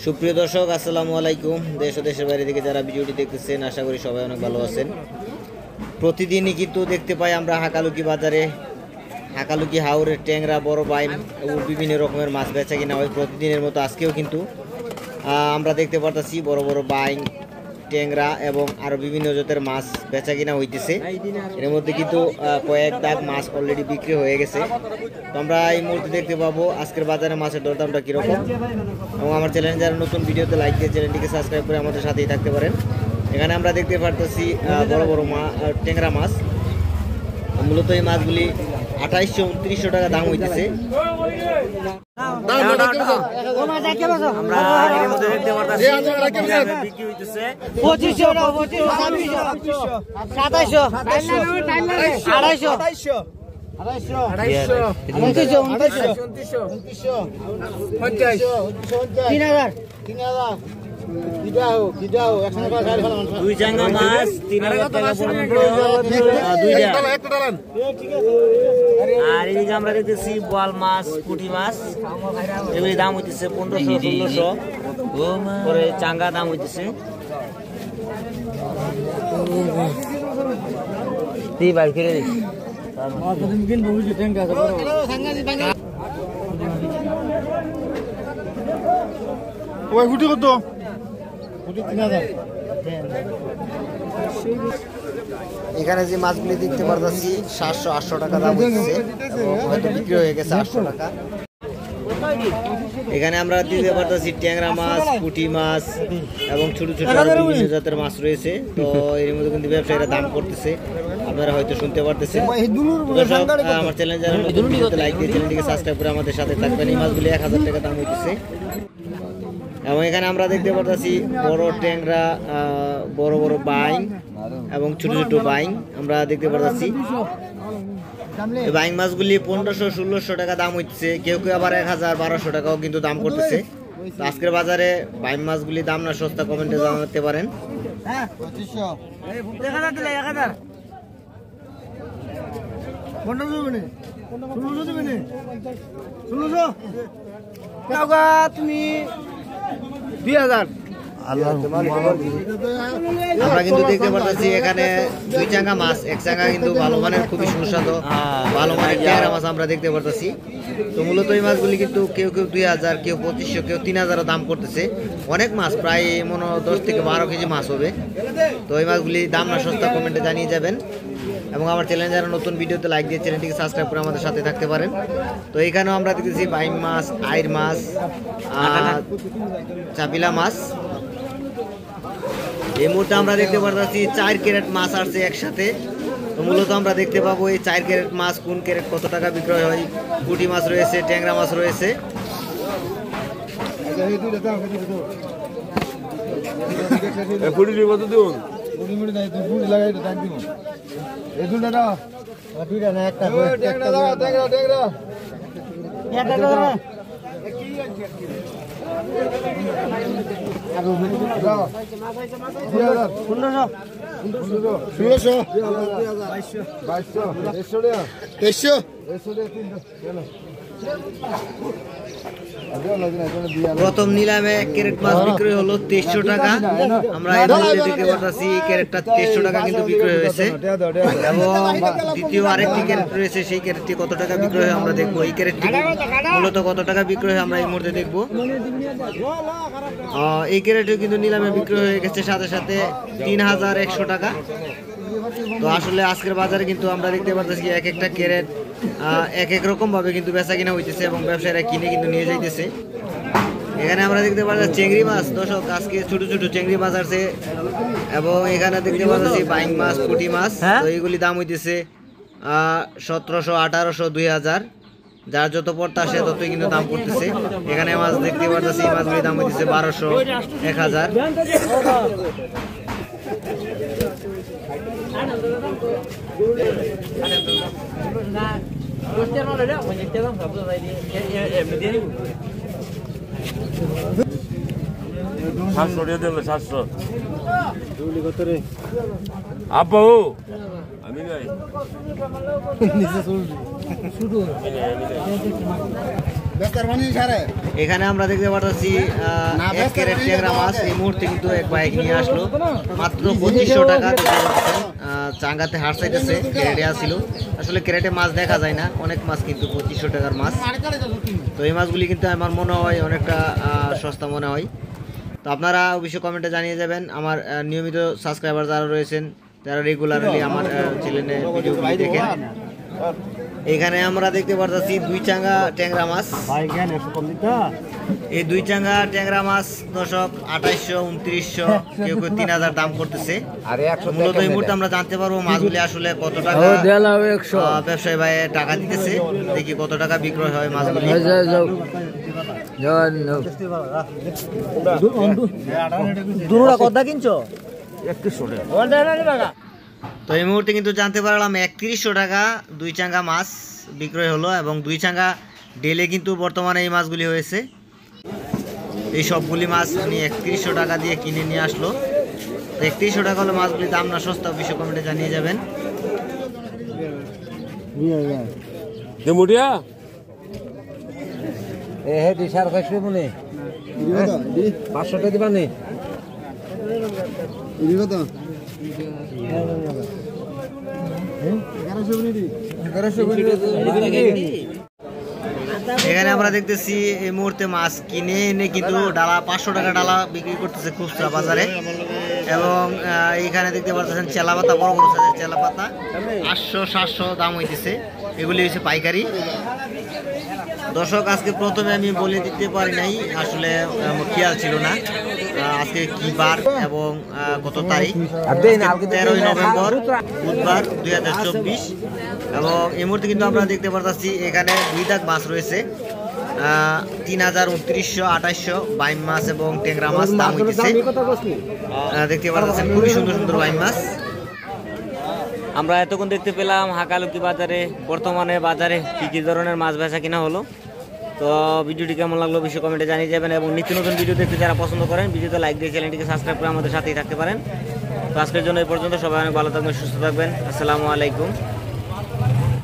সুপ্রিয় দর্শক আসসালামু আলাইকুম। দেশ ও দেশের বাইরে থেকে যারা ভিডিওটি দেখতেছেন আশা করি সবাই অনেক ভালো আছেন। প্রতিদিনই কিন্তু দেখতে পাই আমরা হাকালুকি বাজারে হাকালুকি হাওরের ট্যাংরা বড় বাইম এবং বিভিন্ন রকমের মাছ বেচা কিনা হয়। প্রতিদিনের মতো আজকেও কিন্তু আমরা দেখতে পারতেছি বড় বড় বাইম ট্যাংরা এবং আরও বিভিন্ন জাতের মাছ বেচা কিনা হইতেছে। এর মধ্যে কিন্তু কয়েক দাগ মাছ অলরেডি বিক্রি হয়ে গেছে। তো আমরা এই মুহূর্তে দেখতে পাবো আজকের বাজারে মাছের দরদামটা কীরকম। এবং আমার চ্যানেলে যারা নতুন ভিডিওতে লাইক দিয়ে চ্যানেলটিকে সাবস্ক্রাইব করে আমাদের সাথেই থাকতে পারেন। এখানে আমরা দেখতে পারতেছি বড় বড় ট্যাংরা মাছ। মূলত এই মাছগুলি 2800-2900 টাকা দাম হইতেছে। দুই চাঙ্গা মাছ 3000 টাকা পর্যন্ত আর এদিকে আমরা দেখতেছি বোয়াল মাছ পুঁটি মাছ এগুলি দাম হইতেছে 1500-1600 করে চাঙ্গা দাম হইতেছে। এখানে যে মাছগুলি দেখতে পারতেছি 700-800 টাকা দাম হচ্ছে, হয়তো বিক্রি হয়ে গেছে 800 টাকা। এখানে আমরা দিতে পারতেছি ট্যাংরা মাছ, পুঁটি মাছ এবং ছোট ছোট বিভিন্ন জাতের মাছ রয়েছে। তো এর মধ্যে কিন্তু ব্যবসায়ীরা দাম করতেছে, আপনারা হয়তো শুনতে পারতেছেন। আমার চ্যানেল যারা নতুন ভিডিওতে লাইক দিয়ে চ্যানেলটিকে সাবস্ক্রাইব করে আমাদের সাথে থাকবেন। এই মাছগুলি 1000 টাকা দাম হইতেছে। এবং এখানে আমরা দেখতে পারতেছি বড় ট্যাংরা, বড় বড় বাইং এবং ছোট ছোট বাইং আমরা দেখতে পারতেছি। এই বাইং মাছগুলি 1500-1600 টাকা দাম হচ্ছে, কেউ কেউ আবার 1000-1200 টাকাও কিন্তু দাম করতেছে। তো আজকের বাজারে বাইং মাছগুলি দাম না সস্তা, কমেন্টে জানাতে পারেন। তুমি 2000 আমরা কিন্তু দেখতে পাচ্ছি এখানে দুই চাঙ্গা মাছ, এক চাঙ্গা কিন্তু ভালো মানের, খুবই সুস্বাদু ভালো মানের ট্যাংরা মাছ আমরা দেখতে পাচ্ছি। তো মূলত এই মাছগুলি কিন্তু কেউ কেউ 2000, কেউ 2500, কেউ 3000 দাম করতেছে। অনেক মাছ, প্রায় মনে 10 থেকে 12 কেজি মাছ হবে। তো এই মাছগুলি দাম না সস্তা, কমেন্টে জানিয়ে যাবেন। এবং আমার চ্যানেলে যারা নতুন ভিডিওতে লাইক দিয়ে চ্যানেলটিকে সাবস্ক্রাইব করে আমাদের সাথে থাকতে পারেন। তো এইখানেও আমরা দেখতেছি বাইম মাছ, আইর মাছ, চাপিলা মাছ। এই মুহূর্তে আমরা দেখতে পাচ্ছি 4 ক্যারেট মাছ আসছে একসাথে। তো মূলত আমরা দেখতে পাবো এই 4 ক্যারেট মাছ কোন ক্যারেট কত টাকা বিক্রয় হয়। পুঁটি মাছ রয়েছে, ট্যাংরা মাছ রয়েছে। প্রথম নিলামে ক্যারেট মাছ বিক্রি হলো 2300 টাকা। আমরা দেখতে পাচ্ছি ক্যারেটটা 2300 টাকা কিন্তু বিক্রি হয়েছে। এবং দ্বিতীয় আরেকটি ক্যারেট রয়েছে, সেই ক্যারেটটি কত টাকা বিক্রি হয় আমরা দেখবো। এই ক্যারেটটি মূলত কত টাকা বিক্রি হয় আমরা এই মুহূর্তে দেখবো। এই ক্যারেটও কিন্তু নিলামে বিক্রি হয়ে গেছে সাথে সাথে 3100 টাকা। তো আসলে আজকের বাজারে কিন্তু আমরা দেখতে পাচ্ছি এক একটা ক্যারেট এক এক রকম ভাবে কিন্তু বেচা কিনা হইতেছে এবং ব্যবসায়ীরা কিনে কিন্তু নিয়ে যাইতেছে। এখানে আমরা দেখতে পাচ্ছি চিংড়ি মাছ, দর্শক আজকে ছোট ছোট চিংড়ি মাছ আছে। এবং এখানে দেখতে পাচ্ছি বাইং মাছ, পুঁটি মাছ। তো এইগুলি দাম হইতেছে 1700, 1800, 2000। যার যত পড়তা সে ততই কিন্তু দাম করতেছে। এখানে মাছ দেখতে পাচ্ছি মাছগুলির দাম হইতেছে 1200, 1000। Apa? Amin guys. এখানে আমরা দেখতে পাচ্ছি 1 ক্যারেট ট্যাংরা মাছ এই মুহূর্তে কিন্তু এক বাইক নিয়ে আসলো মাত্র 2500 টাকা। চাঙ্গাতে হাট চাইতেছে, ক্যারেটে আসছিল। আসলে ক্যারেটে মাছ দেখা যায় না, অনেক মাছ কিন্তু 2500 টাকার মাছ। তো এই মাছগুলি কিন্তু আমার মনে হয় অনেকটা সস্তা মনে হয়। তো আপনারা অবশ্যই কমেন্টে জানিয়ে যাবেন। আমার নিয়মিত সাবস্ক্রাইবার যারা রয়েছেন তারা রেগুলারলি আমার চ্যানেলে ভিডিওগুলি দেখেন। এখানে আমরা দেখতে পাচ্ছি 2 চাঙ্গা ট্যাংরা মাছ। এই 2 চাঙ্গা ট্যাংরা মাছ দর্শক 2800, 2900, কেউ কেউ 3000 দাম করতেছে। মূলত এই মুহূর্তে আমরা জানতে পারবো মাছগুলি আসলে কত টাকা ব্যবসায়ী ভাই টাকা দিতেছে, দেখি কত টাকা বিক্রয় হয় মাছগুলি। কথা কিনছো? তো এই মুহূর্তে কিন্তু জানতে পারলাম 3100 টাকা 2 চাঙ্গা মাছ বিক্রয় হলো এবং 2 চাঙ্গা ডেলে কিন্তু বর্তমানে এই মাছগুলি হয়েছে। এই সবগুলি মাছ উনি 3100 টাকা দিয়ে কিনে নিয়ে আসলো। 3100 টাকা হলো মাছগুলি দাম না সস্তা, অবশ্যই কমেন্টে জানিয়ে যাবেন। মুড়িয়া হে দিশার কইছে মনে 500 টাকা দিবা নি এখানে আমরা দেখতেছি এই মুহূর্তে মাছ কিনে এনে কিন্তু ডালা 500 টাকা ডালা বিক্রি করতেছে খুচরা বাজারে। এবং এইখানে দেখতে পাচ্ছেন চেলা পাতা, বড় বড় সাইজের চেলা পাতা 800, 700 দাম হইতেছে। এগুলি হচ্ছে পাইকারি। দর্শক আজকে প্রথমে আমি বলে দিতে পারি নাই, আসলে খেয়াল ছিল না আজকে কি বার এবং কত তারিখ। 13ই নভেম্বর বুধবার 2024। এবং এই মুহূর্তে কিন্তু আমরা দেখতে পাচ্ছি এখানে 2 দাগ মাছ রয়েছে 3000, 2900, 2800 বাইম মাছ এবং ট্যাংরা মাছ দাম হইতেছে। দেখতে পাচ্ছেন খুবই সুন্দর সুন্দর বাইম মাছ। আমরা এতক্ষণ দেখতে পেলাম হাকালুকি বাজারে বর্তমানে বাজারে কি কি ধরনের মাছ বেচা কিনা হলো। তো ভিডিওটি কেমন লাগলো অবশ্যই কমেন্টে জানিয়ে যাবেন এবং নিত্য নতুন ভিডিও দেখতে যারা পছন্দ করেন ভিডিওতে লাইক দিয়ে চ্যানেলটিকে সাবস্ক্রাইব করে আমাদের সাথেই থাকতে পারেন। তো আজকের জন্য এই পর্যন্ত, সবাই অনেক ভালো থাকবেন, সুস্থ থাকবেন। আসসালামু আলাইকুম।